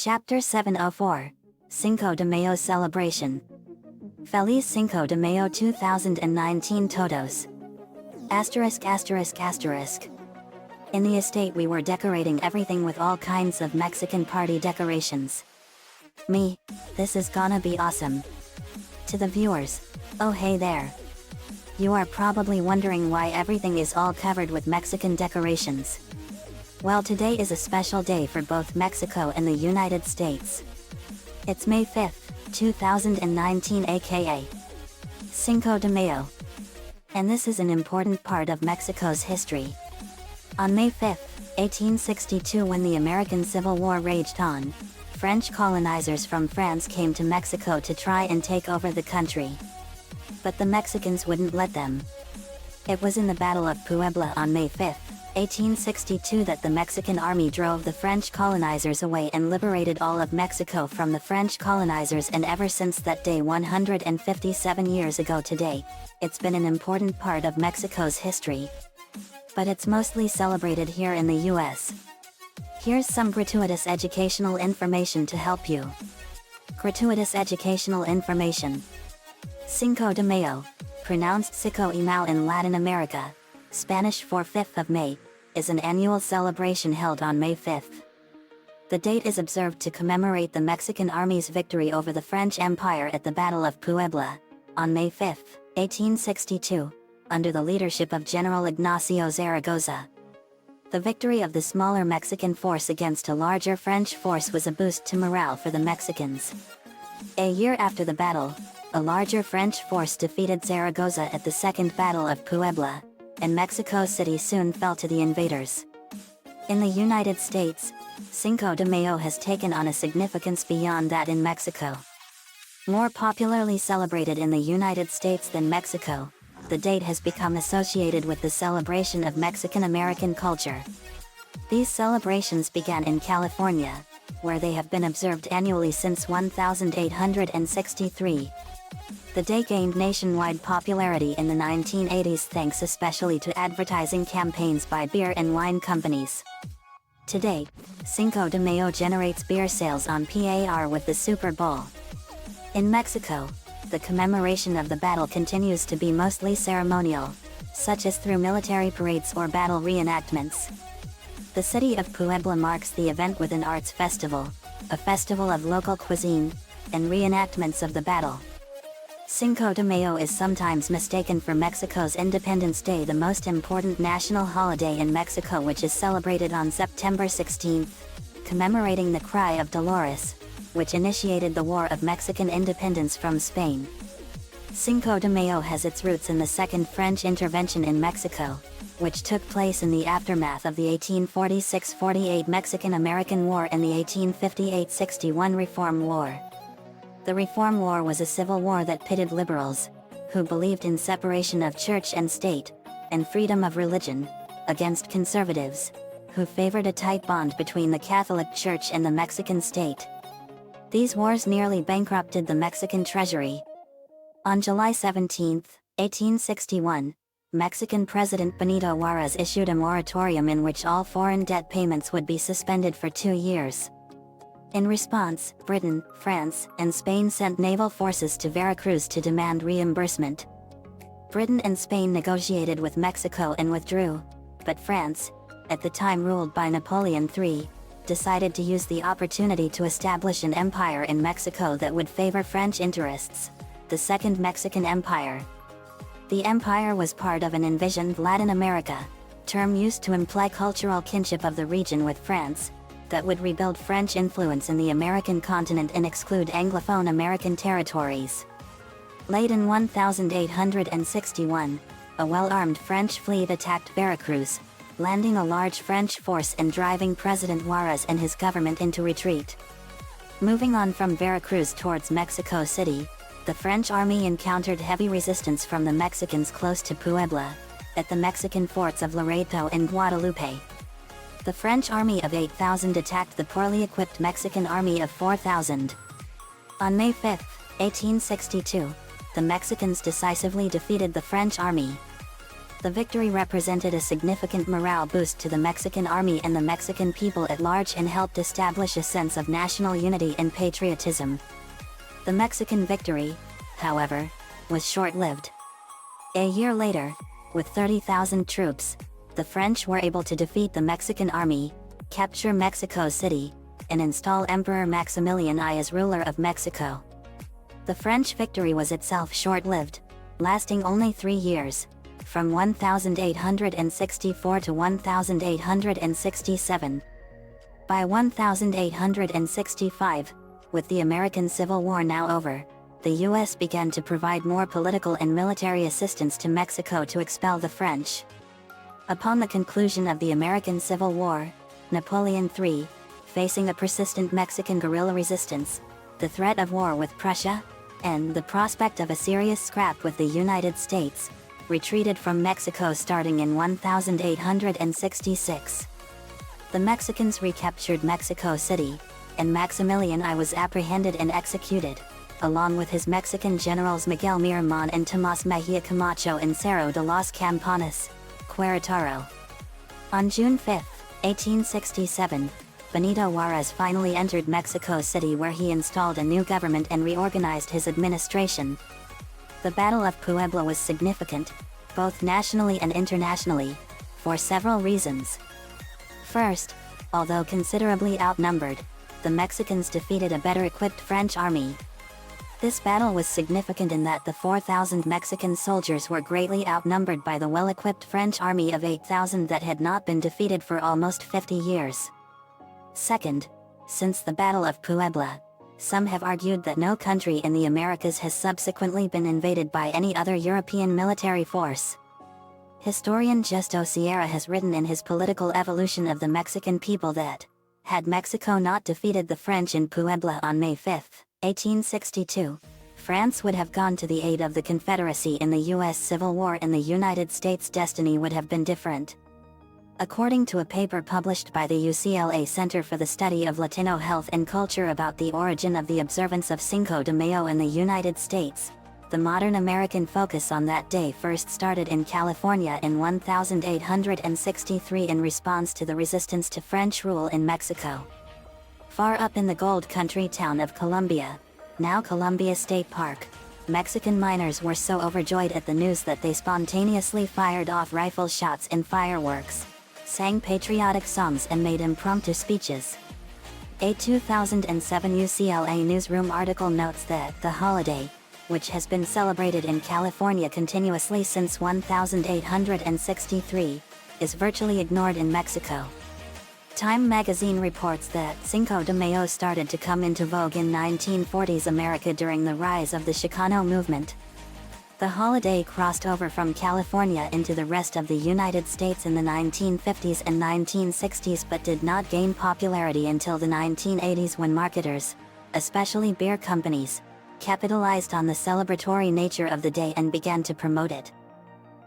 Chapter 704, Cinco de Mayo Celebration. Feliz Cinco de Mayo 2019 todos. ******. In the estate we were decorating everything with all kinds of Mexican party decorations. This is gonna be awesome. To the viewers, oh hey there. You are probably wondering why everything is all covered with Mexican decorations. Well, today is a special day for both Mexico and the United States. It's May 5th, 2019, aka Cinco de Mayo. And this is an important part of Mexico's history. On May 5th, 1862, when the American Civil War raged on, French colonizers from France came to Mexico to try and take over the country. But the Mexicans wouldn't let them. It was in the Battle of Puebla on May 5th, 1862 that the Mexican army drove the French colonizers away and liberated all of Mexico from the French colonizers, and ever since that day 157 years ago today, it's been an important part of Mexico's history. But it's mostly celebrated here in the US. Here's some gratuitous educational information to help you. Gratuitous educational information. Cinco de Mayo, pronounced Cinco de Mayo in Latin America, Spanish for 5th of May, is an annual celebration held on May 5th. The date is observed to commemorate the Mexican Army's victory over the French Empire at the Battle of Puebla, on May 5th, 1862, under the leadership of General Ignacio Zaragoza. The victory of the smaller Mexican force against a larger French force was a boost to morale for the Mexicans. A year after the battle, a larger French force defeated Zaragoza at the Second Battle of Puebla, and Mexico City soon fell to the invaders. In the United States, Cinco de Mayo has taken on a significance beyond that in Mexico. More popularly celebrated in the United States than Mexico, the date has become associated with the celebration of Mexican-American culture. These celebrations began in California, where they have been observed annually since 1863. The day gained nationwide popularity in the 1980s thanks especially to advertising campaigns by beer and wine companies. Today, Cinco de Mayo generates beer sales on par with the Super Bowl. In Mexico, the commemoration of the battle continues to be mostly ceremonial, such as through military parades or battle reenactments. The city of Puebla marks the event with an arts festival, a festival of local cuisine, and reenactments of the battle. Cinco de Mayo is sometimes mistaken for Mexico's Independence Day, the most important national holiday in Mexico, which is celebrated on September 16th, commemorating the Cry of Dolores, which initiated the War of Mexican Independence from Spain. Cinco de Mayo has its roots in the Second French Intervention in Mexico, which took place in the aftermath of the 1846-48 Mexican-American War and the 1858-61 Reform War. The Reform War was a civil war that pitted liberals, who believed in separation of church and state, and freedom of religion, against conservatives, who favored a tight bond between the Catholic Church and the Mexican state. These wars nearly bankrupted the Mexican treasury. On July 17, 1861, Mexican President Benito Juárez issued a moratorium in which all foreign debt payments would be suspended for 2 years. In response, Britain, France, and Spain sent naval forces to Veracruz to demand reimbursement. Britain and Spain negotiated with Mexico and withdrew, but France, at the time ruled by Napoleon III, decided to use the opportunity to establish an empire in Mexico that would favor French interests, the Second Mexican Empire. The empire was part of an envisioned Latin America, term used to imply cultural kinship of the region with France, that would rebuild French influence in the American continent and exclude Anglophone American territories. Late in 1861, a well-armed French fleet attacked Veracruz, landing a large French force and driving President Juárez and his government into retreat. Moving on from Veracruz towards Mexico City, the French army encountered heavy resistance from the Mexicans close to Puebla, at the Mexican forts of Loreto and Guadalupe. The French army of 8,000 attacked the poorly equipped Mexican army of 4,000. On May 5, 1862, the Mexicans decisively defeated the French army. The victory represented a significant morale boost to the Mexican army and the Mexican people at large and helped establish a sense of national unity and patriotism. The Mexican victory, however, was short-lived. A year later, with 30,000 troops, the French were able to defeat the Mexican army, capture Mexico City, and install Emperor Maximilian I as ruler of Mexico. The French victory was itself short-lived, lasting only 3 years, from 1864 to 1867. By 1865, with the American Civil War now over, the U.S. began to provide more political and military assistance to Mexico to expel the French. Upon the conclusion of the American Civil War, Napoleon III, facing a persistent Mexican guerrilla resistance, the threat of war with Prussia, and the prospect of a serious scrap with the United States, retreated from Mexico starting in 1866. The Mexicans recaptured Mexico City, and Maximilian I was apprehended and executed, along with his Mexican generals Miguel Miramon and Tomás Mejía Camacho in Cerro de los Campanes, Querétaro. On June 5, 1867, Benito Juárez finally entered Mexico City, where he installed a new government and reorganized his administration. The Battle of Puebla was significant, both nationally and internationally, for several reasons. First, although considerably outnumbered, the Mexicans defeated a better-equipped French army. This battle was significant in that the 4,000 Mexican soldiers were greatly outnumbered by the well-equipped French army of 8,000 that had not been defeated for almost 50 years. Second, since the Battle of Puebla, some have argued that no country in the Americas has subsequently been invaded by any other European military force. Historian Justo Sierra has written in his Political Evolution of the Mexican People that, had Mexico not defeated the French in Puebla on May 5, 1862, France would have gone to the aid of the Confederacy in the U.S. Civil War, and the United States' destiny would have been different. According to a paper published by the UCLA Center for the Study of Latino Health and Culture about the origin of the observance of Cinco de Mayo in the United States, the modern American focus on that day first started in California in 1863 in response to the resistance to French rule in Mexico. Far up in the gold country town of Columbia, now Columbia State Park, Mexican miners were so overjoyed at the news that they spontaneously fired off rifle shots and fireworks, sang patriotic songs and made impromptu speeches. A 2007 UCLA newsroom article notes that the holiday, which has been celebrated in California continuously since 1863, is virtually ignored in Mexico. Time magazine reports that Cinco de Mayo started to come into vogue in 1940s America during the rise of the Chicano movement. The holiday crossed over from California into the rest of the United States in the 1950s and 1960s, but did not gain popularity until the 1980s, when marketers, especially beer companies, capitalized on the celebratory nature of the day and began to promote it.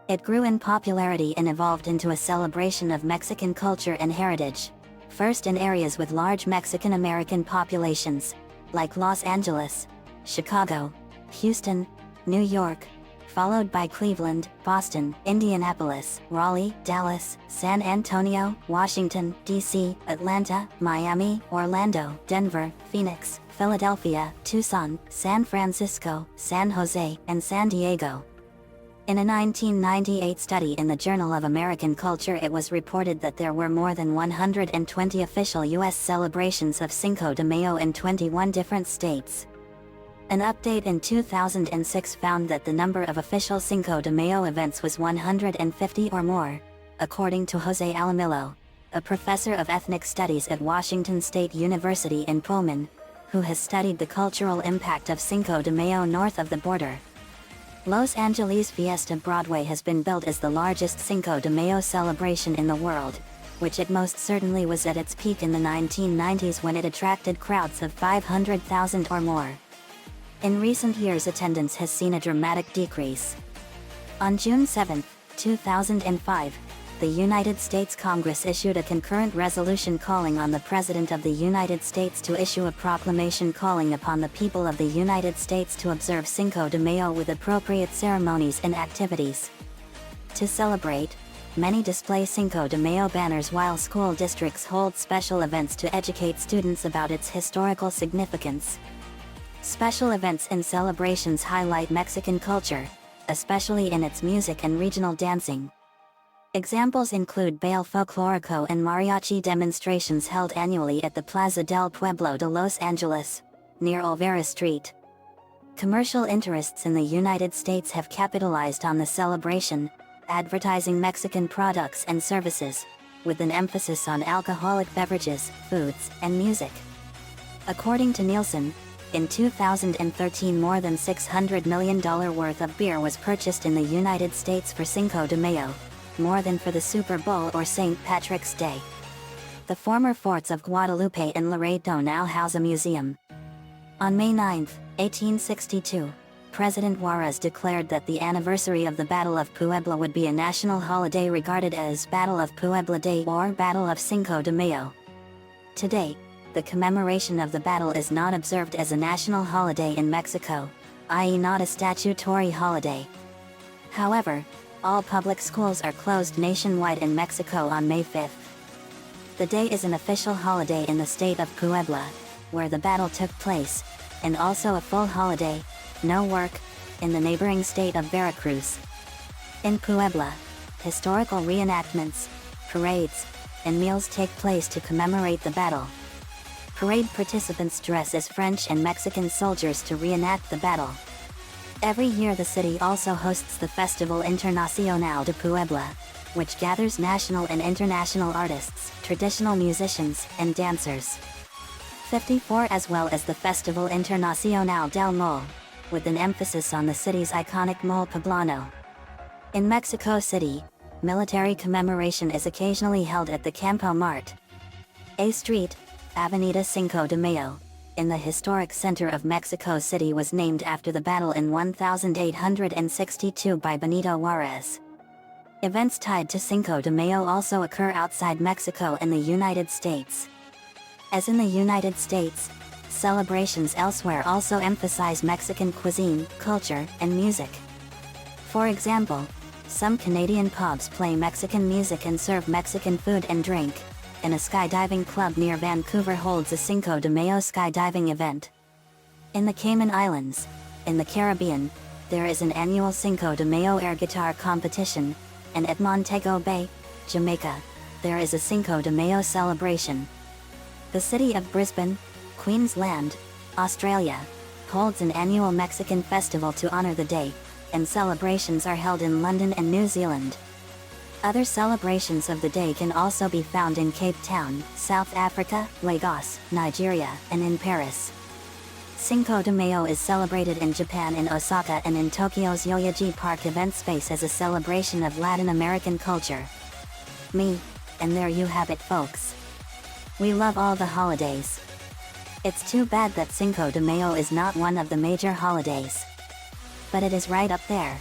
It grew in popularity and evolved into a celebration of Mexican culture and heritage, first in areas with large Mexican American populations, like Los Angeles, Chicago, Houston, New York, followed by Cleveland, Boston, Indianapolis, Raleigh, Dallas, San Antonio, Washington, D.C., Atlanta, Miami, Orlando, Denver, Phoenix, Philadelphia, Tucson, San Francisco, San Jose, and San Diego. In a 1998 study in the Journal of American Culture, it was reported that there were more than 120 official U.S. celebrations of Cinco de Mayo in 21 different states. An update in 2006 found that the number of official Cinco de Mayo events was 150 or more, according to Jose Alamillo, a professor of ethnic studies at Washington State University in Pullman, who has studied the cultural impact of Cinco de Mayo north of the border. Los Angeles Fiesta Broadway has been billed as the largest Cinco de Mayo celebration in the world, which it most certainly was at its peak in the 1990s, when it attracted crowds of 500,000 or more. In recent years, attendance has seen a dramatic decrease. On June 7, 2005, the United States Congress issued a concurrent resolution calling on the President of the United States to issue a proclamation calling upon the people of the United States to observe Cinco de Mayo with appropriate ceremonies and activities. To celebrate, many display Cinco de Mayo banners while school districts hold special events to educate students about its historical significance. Special events and celebrations highlight Mexican culture, especially in its music and regional dancing. Examples include baile folklorico and mariachi demonstrations held annually at the Plaza del Pueblo de Los Angeles, near Olvera Street. Commercial interests in the United States have capitalized on the celebration, advertising Mexican products and services, with an emphasis on alcoholic beverages, foods, and music. According to Nielsen, in 2013 more than $600 million worth of beer was purchased in the United States for Cinco de Mayo, more than for the Super Bowl or St. Patrick's Day. The former forts of Guadalupe and Laredo now house a museum. On May 9, 1862, President Juarez declared that the anniversary of the Battle of Puebla would be a national holiday regarded as Battle of Puebla Day or Battle of Cinco de Mayo. Today, the commemoration of the battle is not observed as a national holiday in Mexico, i.e. not a statutory holiday. However, all public schools are closed nationwide in Mexico on May 5. The day is an official holiday in the state of Puebla, where the battle took place, and also a full holiday, no work, in the neighboring state of Veracruz. In Puebla, historical reenactments, parades, and meals take place to commemorate the battle. Parade participants dress as French and Mexican soldiers to reenact the battle. Every year the city also hosts the Festival Internacional de Puebla, which gathers national and international artists, traditional musicians, and dancers. 54 as well as the Festival Internacional del Mole, with an emphasis on the city's iconic Mole Poblano. In Mexico City, military commemoration is occasionally held at the Campo Marte. A street, Avenida Cinco de Mayo, in the historic center of Mexico City was named after the battle in 1862 by Benito Juarez. Events tied to Cinco de Mayo also occur outside Mexico and the United States. As in the United States, celebrations elsewhere also emphasize Mexican cuisine, culture, and music. For example, some Canadian pubs play Mexican music and serve Mexican food and drink, and a skydiving club near Vancouver holds a Cinco de Mayo skydiving event. In the Cayman Islands, in the Caribbean, there is an annual Cinco de Mayo air guitar competition, and at Montego Bay, Jamaica, there is a Cinco de Mayo celebration. The city of Brisbane, Queensland, Australia, holds an annual Mexican festival to honor the day, and celebrations are held in London and New Zealand. Other celebrations of the day can also be found in Cape Town, South Africa, Lagos, Nigeria, and in Paris. Cinco de Mayo is celebrated in Japan in Osaka and in Tokyo's Yoyogi Park event space as a celebration of Latin American culture. And there you have it, folks. We love all the holidays. It's too bad that Cinco de Mayo is not one of the major holidays. But it is right up there.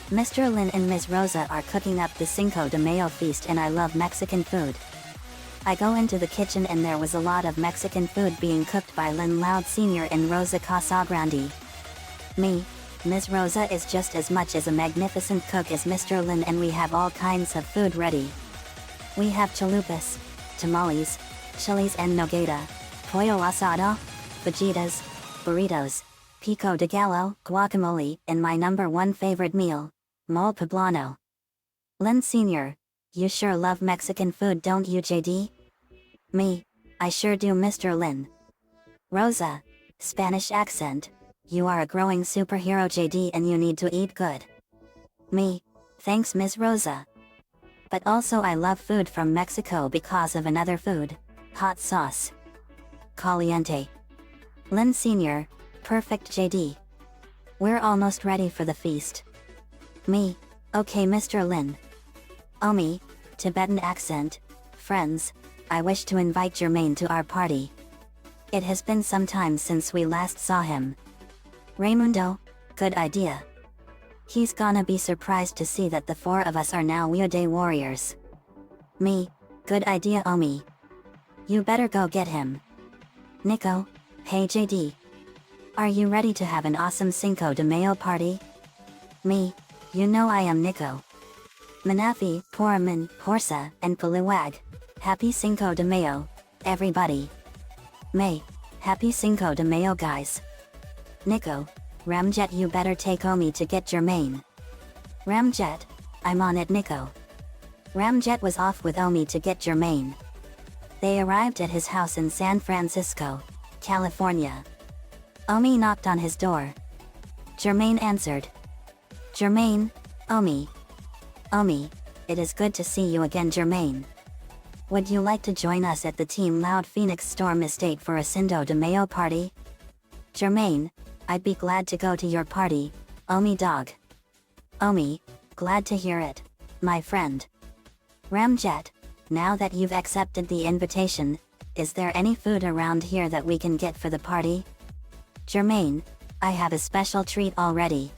Mr. Lin and Ms. Rosa are cooking up the Cinco de Mayo feast and I love Mexican food. I go into the kitchen and there was a lot of Mexican food being cooked by Lin Loud Sr. and Rosa Casagrande. Ms. Rosa is just as much as a magnificent cook as Mr. Lin and we have all kinds of food ready. We have chalupas, tamales, chilies en nogada, pollo asado, fajitas, burritos, pico de gallo, guacamole, and my number one favorite meal, mole poblano. Lin Sr., you sure love Mexican food, don't you, JD? I sure do, Mr. Lin. Rosa, Spanish accent, you are a growing superhero, JD, and you need to eat good. Thanks, Ms. Rosa. But also I love food from Mexico because of another food, hot sauce. Caliente. Lin Sr., perfect, JD. We're almost ready for the feast. Okay, Mr. Lin. Omi, Tibetan accent, friends, I wish to invite Jermaine to our party. It has been some time since we last saw him. Raimundo, good idea. He's gonna be surprised to see that the four of us are now Wyo-Day warriors. Good idea, Omi. You better go get him. Nico, hey JD. Are you ready to have an awesome Cinco de Mayo party? You know I am Nico. Manafi, Poraman, Porsa, and Paluwag. Happy Cinco de Mayo, everybody. May. Happy Cinco de Mayo guys. Nico. Ramjet, you better take Omi to get Jermaine. Ramjet. I'm on it, Nico. Ramjet was off with Omi to get Jermaine. They arrived at his house in San Francisco, California. Omi knocked on his door. Jermaine answered. Jermaine, Omi. Omi, it is good to see you again, Jermaine. Would you like to join us at the Team Loud Phoenix Storm Estate for a Cinco de Mayo party? Jermaine, I'd be glad to go to your party, Omi dog. Omi, glad to hear it, my friend. Ramjet, now that you've accepted the invitation, is there any food around here that we can get for the party? Jermaine, I have a special treat already.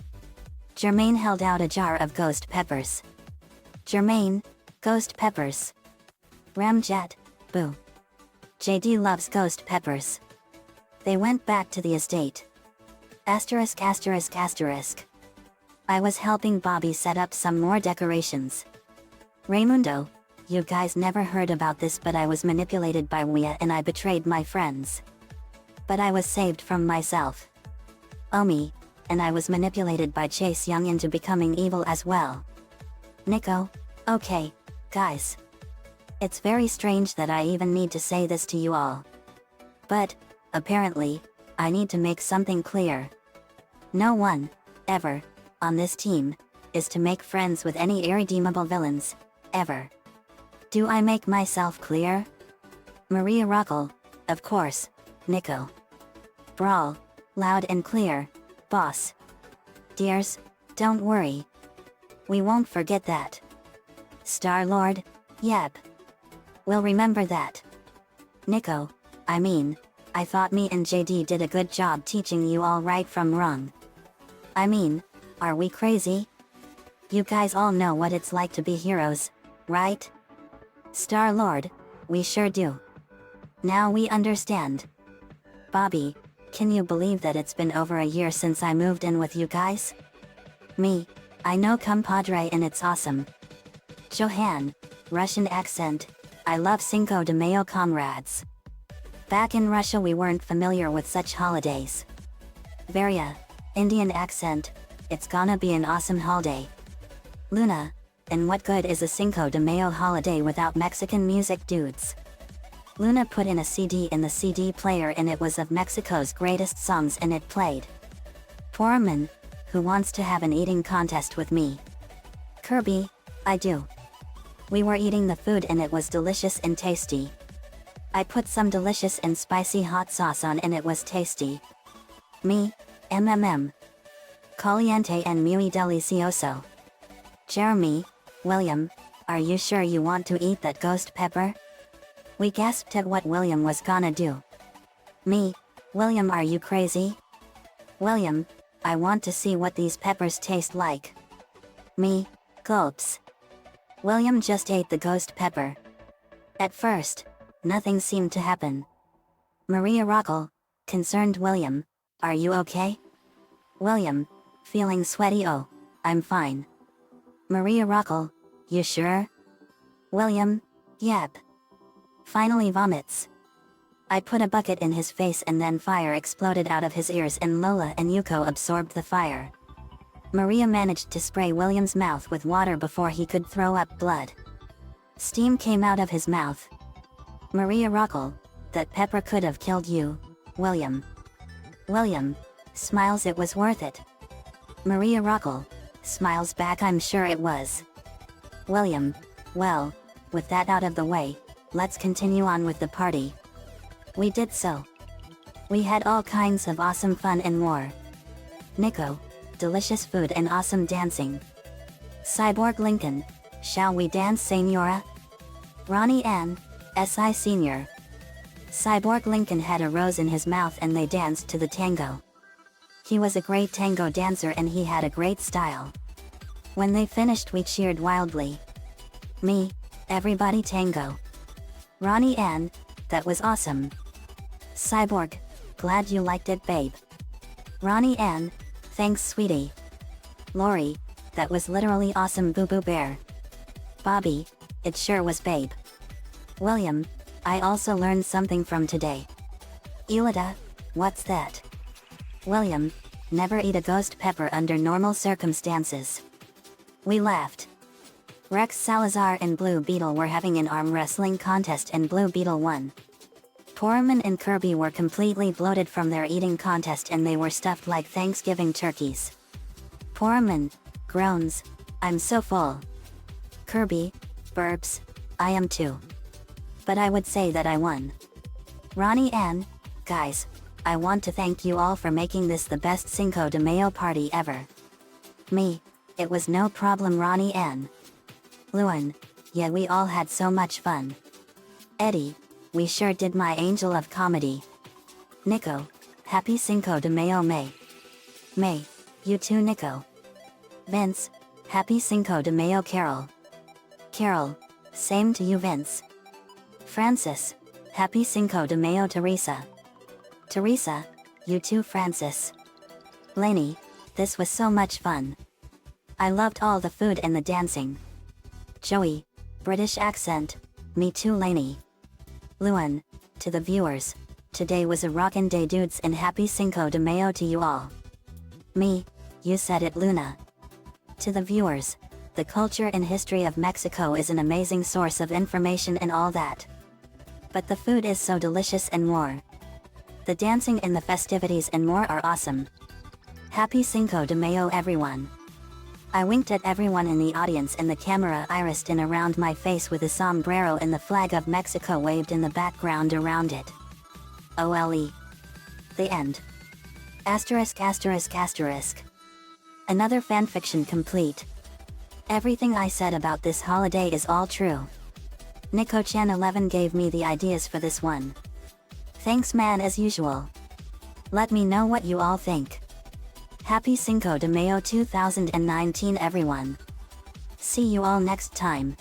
Jermaine held out a jar of ghost peppers. Jermaine, ghost peppers. Ramjet, boo. JD loves ghost peppers. They went back to the estate. Asterisk asterisk asterisk. I was helping Bobby set up some more decorations. Raymundo, you guys never heard about this, but I was manipulated by Wea and I betrayed my friends. But I was saved from myself. Omi, and I was manipulated by Chase Young into becoming evil as well. Nico, okay, guys. It's very strange that I even need to say this to you all. But, apparently, I need to make something clear. No one, ever, on this team, is to make friends with any irredeemable villains, ever. Do I make myself clear? Maria Rockel, of course, Nico. Brawl, loud and clear, boss. Dears, don't worry. We won't forget that. Star-Lord, yep. We'll remember that. Nico, I thought me and JD did a good job teaching you all right from wrong. Are we crazy? You guys all know what it's like to be heroes, right? Star-Lord, we sure do. Now we understand. Bobby, can you believe that it's been over a year since I moved in with you guys? Me, I know compadre and it's awesome. Johan, Russian accent, I love Cinco de Mayo comrades. Back in Russia we weren't familiar with such holidays. Varia, Indian accent, it's gonna be an awesome holiday. Luna, and what good is a Cinco de Mayo holiday without Mexican music, dudes? Luna put in a CD in the CD player and it was of Mexico's greatest songs and it played. Poraman, who wants to have an eating contest with me? Kirby, I do. We were eating the food and it was delicious and tasty. I put some delicious and spicy hot sauce on and it was tasty. Me, MMM. Caliente and muy delicioso. Jeremy, William, are you sure you want to eat that ghost pepper? We gasped at what William was gonna do. Me, William, are you crazy? William, I want to see what these peppers taste like. Me, gulps. William just ate the ghost pepper. At first, nothing seemed to happen. Maria Rockel, concerned William, are you okay? William, feeling sweaty, oh, I'm fine. Maria Rockel, you sure? William, yep. Finally vomits. I put a bucket in his face and then fire exploded out of his ears and Lola and Yuko absorbed the fire. Maria managed to spray William's mouth with water before he could throw up blood. Steam came out of his mouth. Maria Rockel, that pepper could have killed you, William. William, smiles, it was worth it. Maria Rockel, smiles back, I'm sure it was. William, well, with that out of the way, let's continue on with the party. We did so. We had all kinds of awesome fun and more. Nico, delicious food and awesome dancing. Cyborg Lincoln, shall we dance, Senora? Ronnie Ann, SI Senior. Cyborg Lincoln had a rose in his mouth and they danced to the tango. He was a great tango dancer and he had a great style. When they finished we cheered wildly. Me, everybody tango. Ronnie Ann, that was awesome. Cyborg, glad you liked it, babe. Ronnie Ann, thanks sweetie. Lori, that was literally awesome, Boo Boo Bear. Bobby, it sure was babe. William, I also learned something from today. Elida, what's that? William, never eat a ghost pepper under normal circumstances. We laughed. Rex Salazar and Blue Beetle were having an arm wrestling contest and Blue Beetle won. Poraman and Kirby were completely bloated from their eating contest and they were stuffed like Thanksgiving turkeys. Poraman, groans, I'm so full. Kirby, burps, I am too. But I would say that I won. Ronnie Ann, guys, I want to thank you all for making this the best Cinco de Mayo party ever. Me, it was no problem Ronnie Ann. Luan, yeah we all had so much fun. Eddie, we sure did my angel of comedy. Nico, happy Cinco de Mayo May. May, you too Nico. Vince, happy Cinco de Mayo Carol. Carol, same to you Vince. Francis, happy Cinco de Mayo Teresa. Teresa, you too Francis. Lainey, this was so much fun. I loved all the food and the dancing. Joey, British accent, me too Lainey. Luan, to the viewers, today was a rockin' day dudes and happy Cinco de Mayo to you all. Me, you said it Luna. To the viewers, the culture and history of Mexico is an amazing source of information and all that. But the food is so delicious and more. The dancing and the festivities and more are awesome. Happy Cinco de Mayo everyone. I winked at everyone in the audience and the camera irised in around my face with a sombrero and the flag of Mexico waved in the background around it. OLE. The end. Asterisk asterisk asterisk. Another fanfiction complete. Everything I said about this holiday is all true. Nico-chan11 gave me the ideas for this one. Thanks man as usual. Let me know what you all think. Happy Cinco de Mayo 2019 everyone. See you all next time.